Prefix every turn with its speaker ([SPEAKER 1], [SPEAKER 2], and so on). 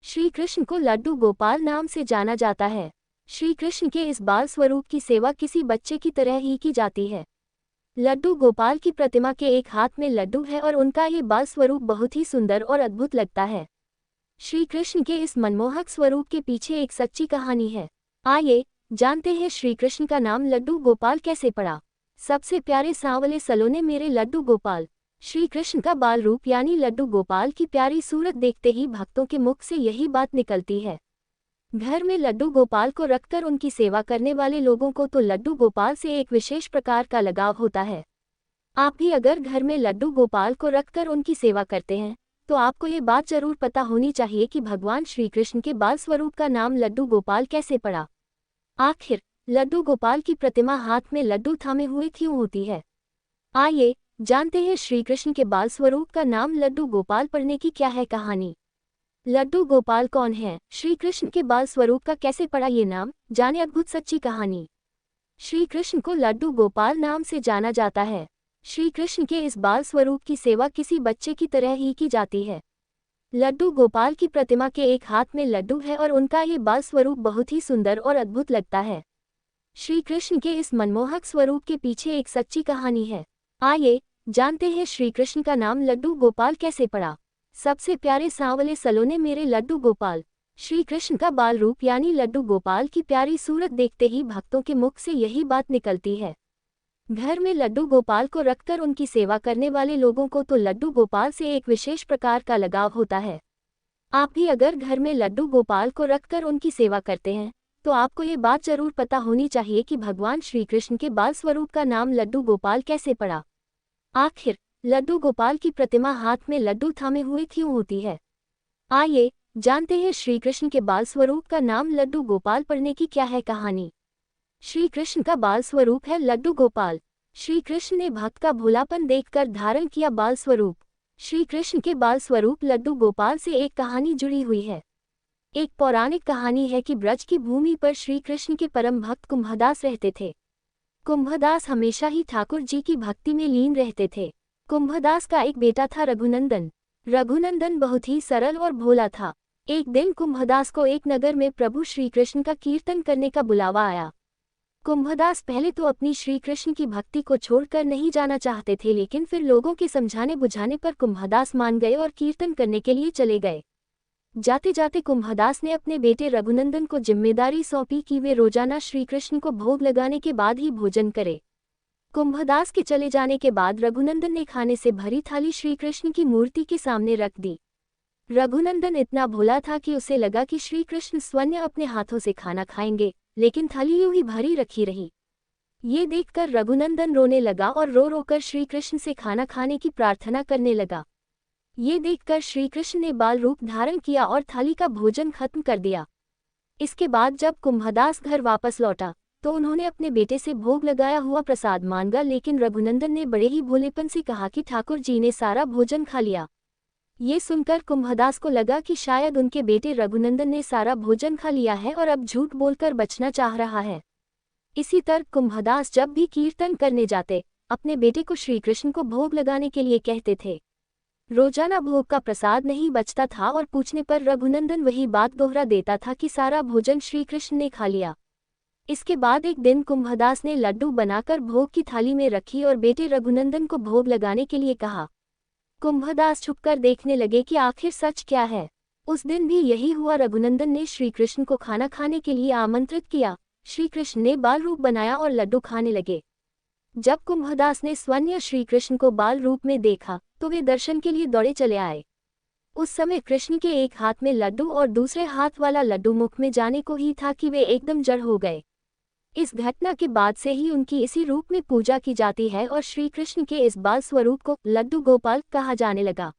[SPEAKER 1] श्री कृष्ण को लड्डू गोपाल नाम से जाना जाता है। श्री कृष्ण के इस बाल स्वरूप की सेवा किसी बच्चे की तरह ही की जाती है। लड्डू गोपाल की प्रतिमा के एक हाथ में लड्डू है और उनका ये बाल स्वरूप बहुत ही सुंदर और अद्भुत लगता है। श्री कृष्ण के इस मनमोहक स्वरूप के पीछे एक सच्ची कहानी है। आइए जानते हैं श्री कृष्ण का नाम लड्डू गोपाल कैसे पड़ा। सबसे प्यारे सांवले सलोने मेरे लड्डू गोपाल। श्री कृष्ण का बाल रूप यानी लड्डू गोपाल की प्यारी सूरत देखते ही भक्तों के मुख से यही बात निकलती है। घर में लड्डू गोपाल को रखकर उनकी सेवा करने वाले लोगों को तो लड्डू गोपाल से एक विशेष प्रकार का लगाव होता है। आप भी अगर घर में लड्डू गोपाल को रखकर उनकी सेवा करते हैं तो आपको ये बात जरूर पता होनी चाहिए कि भगवान श्री कृष्ण के बाल स्वरूप का नाम लड्डू गोपाल कैसे पड़ा। आखिर लड्डू गोपाल की प्रतिमा हाथ में लड्डू थामे हुए क्यों होती है? आइए जानते हैं श्री कृष्ण के बाल स्वरूप का नाम लड्डू गोपाल पड़ने की क्या है कहानी। लड्डू गोपाल कौन है? श्री कृष्ण के बाल स्वरूप का कैसे पड़ा ये नाम, जाने अद्भुत सच्ची कहानी। श्री कृष्ण को लड्डू गोपाल नाम से जाना जाता है। श्री कृष्ण के इस बाल स्वरूप की सेवा किसी बच्चे की तरह ही की जाती है। लड्डू गोपाल की प्रतिमा के एक हाथ में लड्डू है और उनका ये बाल स्वरूप बहुत ही सुंदर और अद्भुत लगता है। श्री कृष्ण के इस मनमोहक स्वरूप के पीछे एक सच्ची कहानी है। आइए जानते हैं श्री कृष्ण का नाम लड्डू गोपाल कैसे पड़ा। सबसे प्यारे सांवले सलोने मेरे लड्डू गोपाल। श्री कृष्ण का बाल रूप यानी लड्डू गोपाल की प्यारी सूरत देखते ही भक्तों के मुख से यही बात निकलती है। घर में लड्डू गोपाल को रखकर उनकी सेवा करने वाले लोगों को तो लड्डू गोपाल से एक विशेष प्रकार का लगाव होता है। आप भी अगर घर में लड्डू गोपाल को रखकर उनकी सेवा करते हैं तो आपको ये बात जरूर पता होनी चाहिए कि भगवान श्री कृष्ण के बाल स्वरूप का नाम लड्डू गोपाल कैसे पड़ा। आखिर लड्डू गोपाल की प्रतिमा हाथ में लड्डू थामे हुए क्यों होती है? आइए जानते हैं श्री कृष्ण के बाल स्वरूप का नाम लड्डू गोपाल पड़ने की क्या है कहानी। श्री कृष्ण का बाल स्वरूप है लड्डू गोपाल। श्री कृष्ण ने भक्त का भोलापन देखकर धारण किया बाल स्वरूप। श्री कृष्ण के बाल स्वरूप लड्डू गोपाल से एक कहानी जुड़ी हुई है। एक पौराणिक कहानी है कि ब्रज की भूमि पर श्री कृष्ण के परम भक्त कुंभदास रहते थे। कुंभदास हमेशा ही ठाकुर जी की भक्ति में लीन रहते थे। कुंभदास का एक बेटा था रघुनंदन। रघुनंदन बहुत ही सरल और भोला था। एक दिन कुंभदास को एक नगर में प्रभु श्री कृष्ण का कीर्तन करने का बुलावा आया। कुंभदास पहले तो अपनी श्री कृष्ण की भक्ति को छोड़कर नहीं जाना चाहते थे, लेकिन फिर लोगों के समझाने बुझाने पर कुंभदास मान गए और कीर्तन करने के लिए चले गए। जाते जाते कुंभदास ने अपने बेटे रघुनंदन को जिम्मेदारी सौंपी कि वे रोजाना श्री कृष्ण को भोग लगाने के बाद ही भोजन करे। कुंभदास के चले जाने के बाद रघुनंदन ने खाने से भरी थाली श्री कृष्ण की मूर्ति के सामने रख दी। रघुनंदन इतना भोला था कि उसे लगा कि श्री कृष्ण स्वयं अपने हाथों से खाना खाएंगे, लेकिन थाली यूं ही भरी रखी रही। ये देखकर रघुनंदन रोने लगा और रो रो कर श्री कृष्ण से खाना खाने की प्रार्थना करने लगा। ये देखकर श्री कृष्ण ने बाल रूप धारण किया और थाली का भोजन खत्म कर दिया। इसके बाद जब कुंभदास घर वापस लौटा तो उन्होंने अपने बेटे से भोग लगाया हुआ प्रसाद मांगा, लेकिन रघुनंदन ने बड़े ही भोलेपन से कहा कि ठाकुर जी ने सारा भोजन खा लिया। ये सुनकर कुंभदास को लगा कि शायद उनके बेटे रघुनंदन ने सारा भोजन खा लिया है और अब झूठ बोलकर बचना चाह रहा है। इसी तरह कुंभदास जब भी कीर्तन करने जाते अपने बेटे को श्री कृष्ण को भोग लगाने के लिए कहते थे। रोजाना भोग का प्रसाद नहीं बचता था और पूछने पर रघुनंदन वही बात दोहरा देता था कि सारा भोजन श्री कृष्ण ने खा लिया। इसके बाद एक दिन कुंभदास ने लड्डू बनाकर भोग की थाली में रखी और बेटे रघुनंदन को भोग लगाने के लिए कहा। कुंभदास छुपकर देखने लगे कि आखिर सच क्या है। उस दिन भी यही हुआ। रघुनंदन ने श्री कृष्ण को खाना खाने के लिए आमंत्रित किया। श्री कृष्ण ने बाल रूप बनाया और लड्डू खाने लगे। जब कुंभदास ने स्वयं श्री कृष्ण को बाल रूप में देखा तो वे दर्शन के लिए दौड़े चले आए। उस समय कृष्ण के एक हाथ में लड्डू और दूसरे हाथ वाला लड्डू मुख में जाने को ही था कि वे एकदम जड़ हो गए। इस घटना के बाद से ही उनकी इसी रूप में पूजा की जाती है और श्री कृष्ण के इस बाल स्वरूप को लड्डू गोपाल कहा जाने लगा।